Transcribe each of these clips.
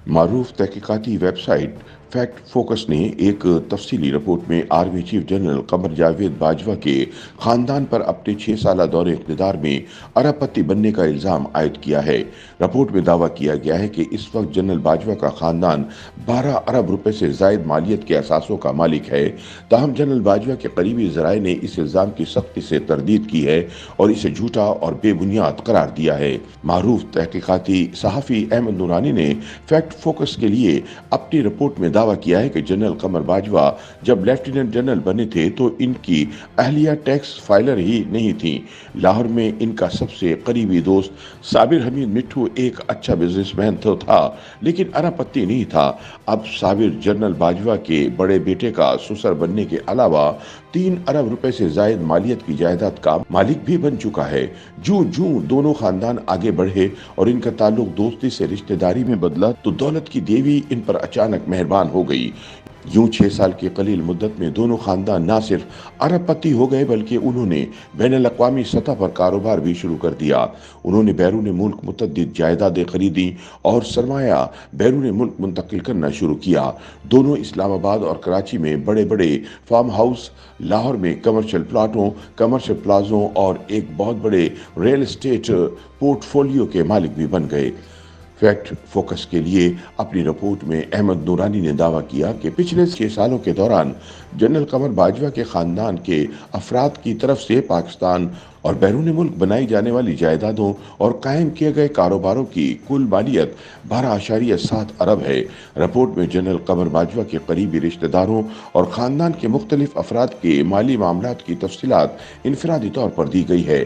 मारूफ तहकीकाती website fact focus ने एक तफसीली रिपोर्ट में army chief general Qamar Javed Bajwa के खानदान पर अपने 6 साल दौरे इक़्तिदार में अरबपति बनने का इल्ज़ाम आयद किया है। रिपोर्ट में दावा किया गया है कि इस वक्त जनरल बाजवा का खानदान 12 अरब रुपए से जायद मालियत के असासों का मालिक है। ताहम जनरल बाजवा के करीबी ज़राए ने इस इल्ज़ाम की सख्ती से तरदीद की है और इसे झूठा और बेबुनियाद करार दिया है। मारूफ तहकीकाती सहाफ़ी अहमद नूरानी ने फैक्ट फोकस के लिए अपनी रिपोर्ट में दावा किया है कि जनरल कमर बाजवा जब लेफ्टिनेंट जनरल बने थे तो इनकी अहलिया टैक्स फाइलर ही नहीं थी। लाहौर में इनका सबसे करीबी दोस्त साबिर हमीद मिट्ठू एक अच्छा बिजनेसमैन तो था, लेकिन अरबपति नहीं था। अब साबिर जनरल बाजवा के बड़े बेटे का ससुर बनने के अलावा 3 अरब रुपए से जायद मालियत की जायदाद का मालिक भी बन चुका है। जूं जूं दोनों खानदान आगे बढ़े और इनका ताल्लुक दोस्ती से रिश्तेदारी में बदला तो दौलत की देवी इन पर अचानक मेहरबान हो गई। यूं 6 साल की कलील मुद्दत में दोनों खानदान न सिर्फ अरबपति हो गए बल्कि उन्होंने बैनुल अक़वामी सतह पर कारोबार भी शुरू कर दिया। उन्होंने बैरून मुल्क मुतअद्दिद जायदादें खरीदी और सरमाया बैरून मुल्क मुंतकिल करना शुरू किया। दोनों इस्लामाबाद और कराची में बड़े बड़े फार्म हाउस, लाहौर में कमर्शियल प्लाटों, कमर्शियल प्लाजों और एक बहुत बड़े रियल एस्टेट पोर्टफोलियो के मालिक भी बन गए। फैक्ट फोकस के लिए अपनी रिपोर्ट में अहमद नूरानी ने दावा किया कि पिछले 6 सालों के दौरान जनरल कमर बाजवा के खानदान के अफराद की तरफ से पाकिस्तान और बैरून मुल्क बनाई जाने वाली जायदादों और कायम किए गए कारोबारों की कुल मालियत 12.7 अरब है। रिपोर्ट में जनरल कमर बाजवा के करीबी रिश्तेदारों और खानदान के मुख्तलिफ अफराद के माली मामलात की तफसीलात इनफरादी तौर पर दी गई है।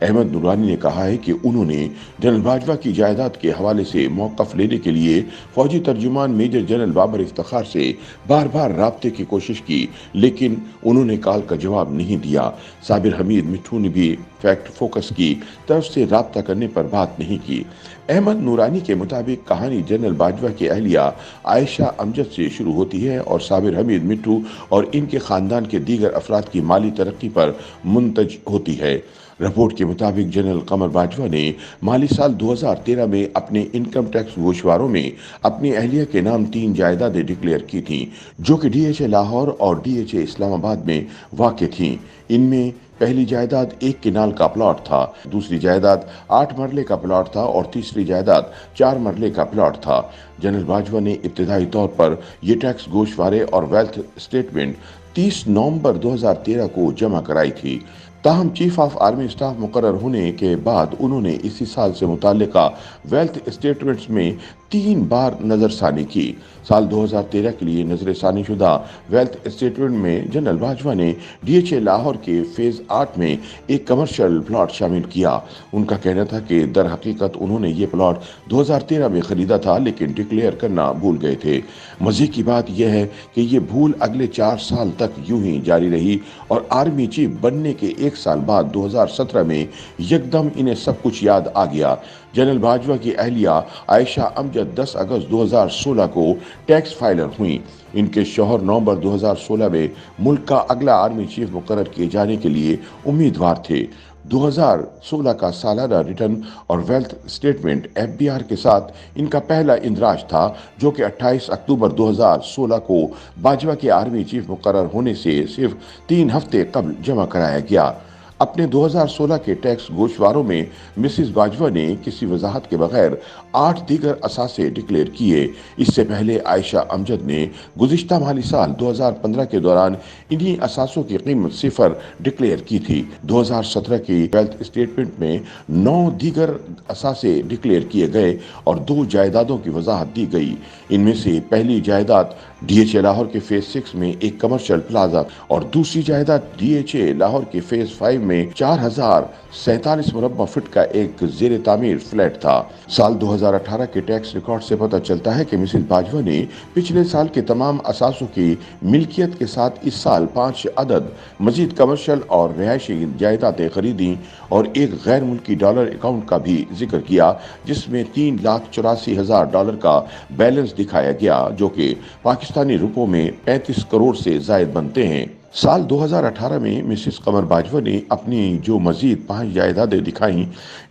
अहमद नूरानी ने कहा है कि उन्होंने जनरल बाजवा की जायदाद के हवाले से मौक़िफ़ लेने के लिए फौजी तर्जुमान मेजर जनरल बाबर इफ्तिखार से बार बार राब्ते की कोशिश की, लेकिन उन्होंने कॉल का जवाब नहीं दिया। साबिर हमीद मिट्ठू ने भी फैक्ट फोकस की तरफ से राब्ता करने पर बात नहीं की। अहमद नूरानी के मुताबिक कहानी जनरल बाजवा की अहलिया आयशा अमजद से शुरू होती है और साबिर हमीद मिट्ठू और इनके खानदान के दीगर अफराद की माली तरक्की पर मुंतज होती है। रिपोर्ट के मुताबिक जनरल कमर बाजवा ने माली साल 2013 में अपने इनकम टैक्स गोशवारों में अपनी अहलिया के नाम 3 जायदादें डिक्लेयर की थीं, जो कि डीएचए लाहौर और डीएचए इस्लामाबाद में वाक़ थीं। इनमें पहली जायदाद 1 किनाल का प्लॉट था, दूसरी जायदाद 8 मरले का प्लॉट था और तीसरी जायदाद 4 मरले का प्लॉट था। जनरल बाजवा ने इब्तिदाई तौर पर ये टैक्स गोशवारे और वेल्थ स्टेटमेंट 30 नवंबर 2013 को जमा कराई थी। ताहम चीफ ऑफ आर्मी स्टाफ मुकर्रर होने के बाद उन्होंने इसी साल से मुताल्लिका वेल्थ स्टेटमेंट्स में 3 बार नज़रसानी की। साल 2013 के लिए नज़रसानी शुदा वेल्थ स्टेटमेंट में जनरल बाजवा ने डीएचए लाहौर के फेज़ 8 में एक कमर्शियल प्लॉट शामिल किया। उनका कहना था कि दर हकीकत उन्होंने ये प्लॉट 2013 में ख़रीदा था, लेकिन डिक्लेयर करना भूल गए थे। मज़े की बात यह है कि ये भूल अगले 4 साल तक यूं ही जारी रही और आर्मी चीफ बनने के 1 साल बाद 2017 में यकदम इन्हें सब कुछ याद आ गया। जनरल बाजवा की अहलिया आयशा अमजद 10 अगस्त 2016 को टैक्स फाइलर हुई। इनके शौहर नवंबर 2016 में मुल्क का अगला आर्मी चीफ मुकर्रर किए जाने के लिए उम्मीदवार थे। 2016 का सालाना रिटर्न और वेल्थ स्टेटमेंट एफबीआर के साथ इनका पहला इंदराज था, जो कि 28 अक्टूबर 2016 को बाजवा के आर्मी चीफ मुकर्रर होने से सिर्फ 3 हफ्ते कबल जमा कराया गया। अपने 2016 के टैक्स गोशवारों में मिसिस बाजवा ने किसी वजाहत के बगैर 8 दीगर असासे डिक्लेयर किए। इससे पहले आयशा अमजद ने गुज़िश्ता माली साल 2015 के दौरान इन्हीं असासों की कीमत 0 डिक्लेयर की थी। 2017 की वेल्थ स्टेटमेंट में 9 दीगर असासे डिक्लेयर किए गए और 2 जायदादों की वजाहत दी गई। इनमें से पहली जायदाद डीएचए लाहौर के फेज 6 में एक कमर्शियल प्लाजा और दूसरी जायदाद डीएचए लाहौर के फेज 5 में 4047 मुरब्बा फीट का एक जेर तामीर फ्लैट था। साल 2018 के टैक्स रिकॉर्ड से पता चलता है कि मिसिस बाजवा ने पिछले साल के तमाम असासों की मिल्कियत के साथ इस साल 5 अदद मजीद कमर्शियल और रिहायशी जायदादें खरीदी और एक गैर मुल्की डॉलर अकाउंट का भी जिक्र किया, जिसमें $3,84,000 का बैलेंस दिखाया गया, जो कि पाकिस्तानी रुपयों में 35 करोड़ से जायद बनते हैं। साल 2018 में मिसेस कमर बाजवा ने अपनी जो मजीद 5 जायदादें दिखाईं,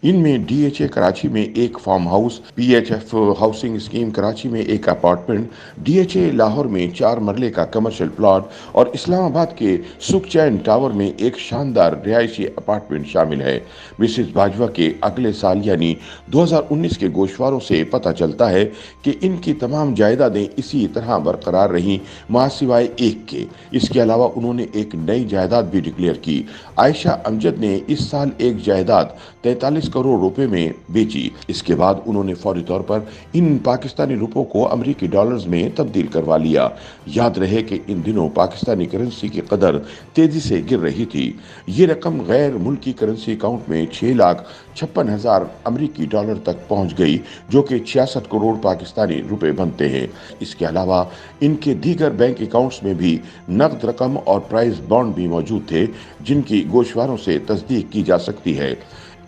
इनमें डीएचए कराची में एक farm house, PHF housing scheme Karachi में एक अपार्टमेंट, डीएचए लाहौर में 4 मरले का कमर्शियल प्लॉट और इस्लामाबाद के सुखचैन टावर में एक शानदार रिहायशी अपार्टमेंट शामिल है। मिसेस बाजवा के अगले साल यानी 2019 के गोशवारों से पता चलता है कि इनकी तमाम जायदादें इसी तरह बरकरार रहीं, सिवाय एक के। इसके अलावा उन्होंने एक नई जायदाद भी डिक्लेयर की। आयशा अमजद ने इस साल एक जायदाद 43 करोड़ रुपए में बेची। इसके बाद उन्होंने फौरी तौर पर इन पाकिस्तानी रुपयों को अमेरिकी डॉलर्स में तब्दील करवा लिया। याद रहे कि इन दिनों पाकिस्तानी करेंसी की कदर तेजी से गिर रही थी। ये रकम गैर मुल्की करेंसी अकाउंट में 6,56,000 अमेरिकी डॉलर तक पहुंच गई, जो कि 66 करोड़ पाकिस्तानी रुपए बनते हैं। इसके अलावा इनके दीगर बैंक अकाउंट्स में भी नकद रकम और प्राइस बॉन्ड भी मौजूद थे, जिनकी गोशवारों से तस्दीक की जा सकती है।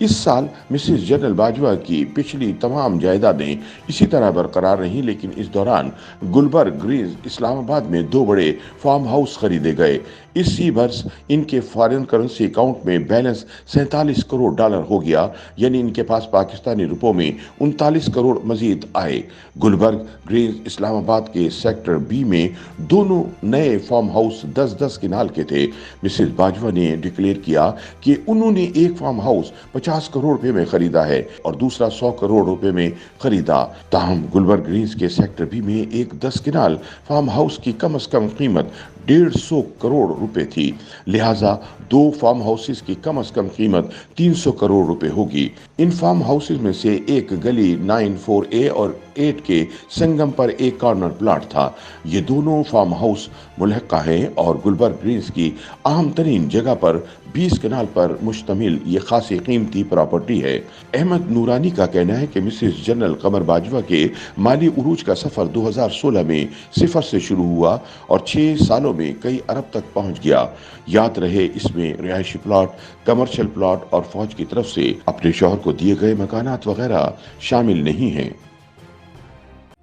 इस साल मिसेस जनरल बाजवा की पिछली तमाम जायदादें इसी तरह बरकरार रहीं, लेकिन इस दौरान गुलबर्ग ग्रीन्स इस्लामाबाद में 2 बड़े फार्म हाउस खरीदे गए। इसी वर्ष इनके फॉरेन करेंसी अकाउंट में बैलेंस 47 करोड़ डॉलर हो गया, यानी इनके पास पाकिस्तानी रुपयों में 39 करोड़ मजीद आए। गुलबर्ग ग्रीन्स इस्लामाबाद के सेक्टर बी में दोनों नए फार्म हाउस 10-10 किनाल के थे। मिसेस बाजवा ने डिक्लेयर किया कि उन्होंने एक फार्म हाउस 50 करोड़ रुपए में खरीदा है और दूसरा 100 करोड़ रुपए में खरीदा। ताहम गुलबर्ग ग्रीन्स के सेक्टर बी में एक 10 किनाल फार्म हाउस की कम से कम कीमत 150 करोड़ रुपए थी, लिहाजा 2 फार्म हाउसेस की कम से कम कीमत 300 करोड़ रुपए होगी। इन फार्म हाउसेस में से एक गली 94A और 8 के संगम पर एक कॉर्नर प्लॉट था। ये दोनों फार्म हाउस मुल्हका हैं और गुलबर्ग ग्रीन्स की अहम तरीन जगह पर 20 कनाल पर मुश्तमिल ये खासी कीमती प्रॉपर्टी है। अहमद नूरानी का कहना है कि मिसेस जनरल कमर बाजवा के माली उरूज का सफर 2016 में सिफर से शुरू हुआ और 6 सालों में कई अरब तक पहुंच गया। याद रहे, इसमें रिहायशी प्लॉट, कमर्शियल प्लॉट और फौज की तरफ से अपने शौहर को दिए गए मकानात वगैरह शामिल नहीं हैं।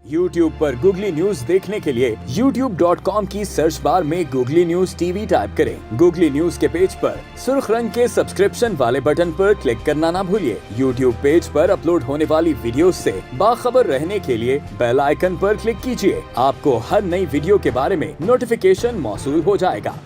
YouTube पर गूगली न्यूज देखने के लिए youtube.com की सर्च बार में गूगली न्यूज टीवी टाइप करें। गूगली न्यूज के पेज पर सुर्ख रंग के सब्सक्रिप्शन वाले बटन पर क्लिक करना ना भूलिए। YouTube पेज पर अपलोड होने वाली वीडियोस से बाखबर रहने के लिए बेल आइकन पर क्लिक कीजिए। आपको हर नई वीडियो के बारे में नोटिफिकेशन मौसूल हो जाएगा।